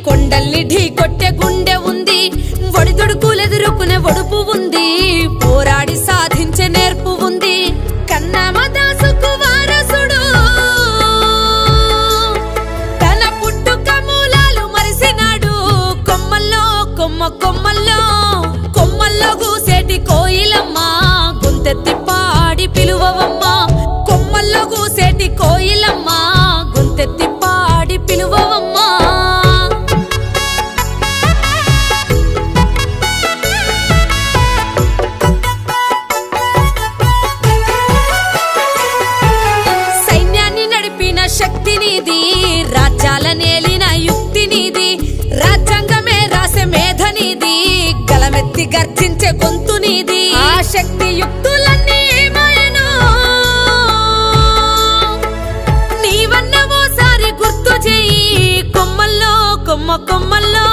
కొండల్ని ఢీ కొట్టే గుండె ఉంది, ఒడిదుడుకులెదురుకునే ఒడుపు ఉంది, పోరాడి సాధించే నేర్పు ఉంది. కన్నమదాసుకు వారసుడు తన పుట్టుక మూలాలు మరిసినాడు. కొమ్మల్లో కొమ్మల్లో గూసేటి కోయిలమ్మ, గొంతెత్తి పాడి పిలువవమ్మ. కొమ్మల్లో గూసేటి కోయిలమ్మ, గొంతెత్తి పాడి పిలువవమ్మ. సైన్యాన్ని నడిపిన శక్తి నీది, రాజ్యాల నేలిన యుక్తి నీది, రాజ్యాంగమే రాసే మేధ నీది, గలమెత్తి గర్జించే గొంతు నీది. ఆ శక్తి యుక్తులన్నీ ఏమాయనో నీవన్న ఓసారి గుర్తు చేయి. కొమ్మల్లో కొమ్మల్లో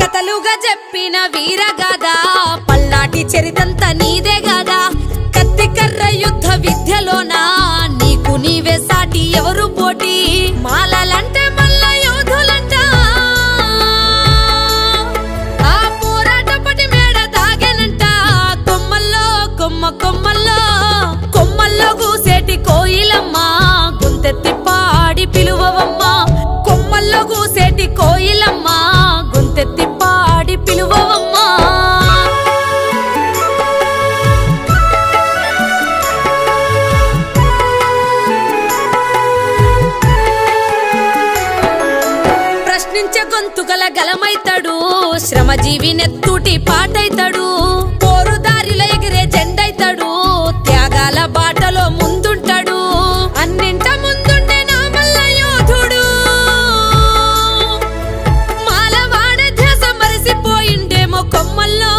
కథలుగా చెప్పిన వీరగాథ, పల్నాటి చరితంత నీదే గాదా. కత్తి కర్ర యుద్ధ విద్యలోనా నీకు నీవే సాటి, ఎవరు పోటీ. మాలలంటే మల్ల యోధులంట, ఆ పోరాట పటి మేడ దాగెనంట. కొమ్మల్లో గూసేటి కోయిలమ్మ, గొంతెత్తి పాడి పిలువవమ్మ. కొమ్మల్లో గూసేటి కోయిలమ్మ, గొంతెత్తి పాడి పిలువవమ్మ. ప్రశ్నించే గొంతుగల గలమైతాడు, శ్రమజీవి నెత్తూటి పాటైతాడు, పోరుదారిలో ఎగిరే జెండైతాడు, త్యాగాల బాటలో ముందుంటాడు. అన్నింట ముందుండే నా మల్ల యోధుడు, మాలవాడ ధ్యాస మరిసిపోయిండేమో. కొమ్మల్లో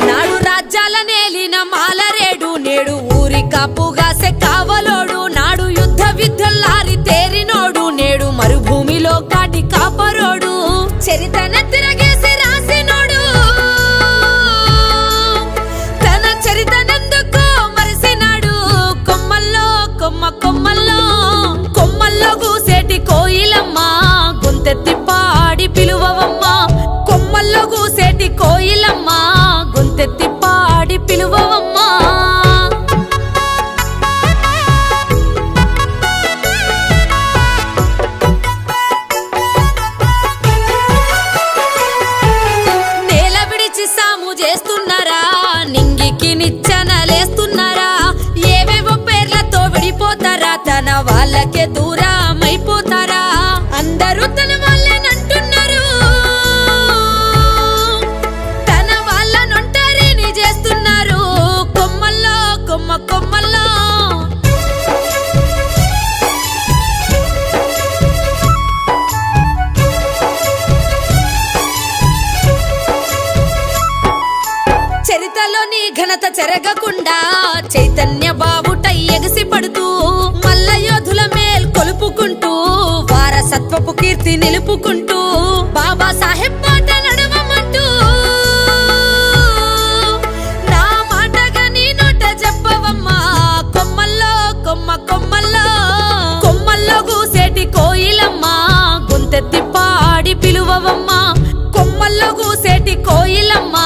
నాడు రాజ్యాల నేలిన మాలరేడు, నేడు ఊరి కాపుగాసే కావలోడు. నాడు యుద్ధ విద్యల్లారి తేరినోడు, నేడు మరుభూమిలో కాటి కాపరోడు. చరితన తిరగేసి రాసినోడు, తన చరితనెందుకో మరిసినాడు. కొమ్మల్లో గూసేటి కోయిలమ్మ, గొంతెత్తి పాడి పిలువవమ్మ. కొమ్మల్లో గూసేటి కోయిలమ్మ, గొంతెత్తి పాడి పిలువవమ్మ. నేల విడిచి సాము చేస్తున్నారా, నింగికి నిచ్చెనలేస్తున్నారా, ఏవేవో పేర్లతో విడిపోతారా, తన వాళ్ళకే దూరమైపోతారా. అందరూ తన వాళ్ళనంటున్నారు, తన వాళ్ళనొంటరిని చేస్తున్నారు. కొమ్మల్లో చరితలోని ఘనత చెరగకుండా చైతన్య బావుటై ఎగసి పడుతూ, మల్ల యోధుల మేల్ కొలుపుకుంటూ, వారసత్వపు కీర్తి నిలుపుకుంటూ, బాబా సాహెబ్ పాట నడవమంటూ, నా మాటగా నీ నోట చెప్పవమ్మా. కొమ్మల్లో గూసేటి కోయిలమ్మ, గొంతెత్తి పాడి పిలువవమ్మ. కొమ్మల్లో గూసేటి కోయిలమ్మ,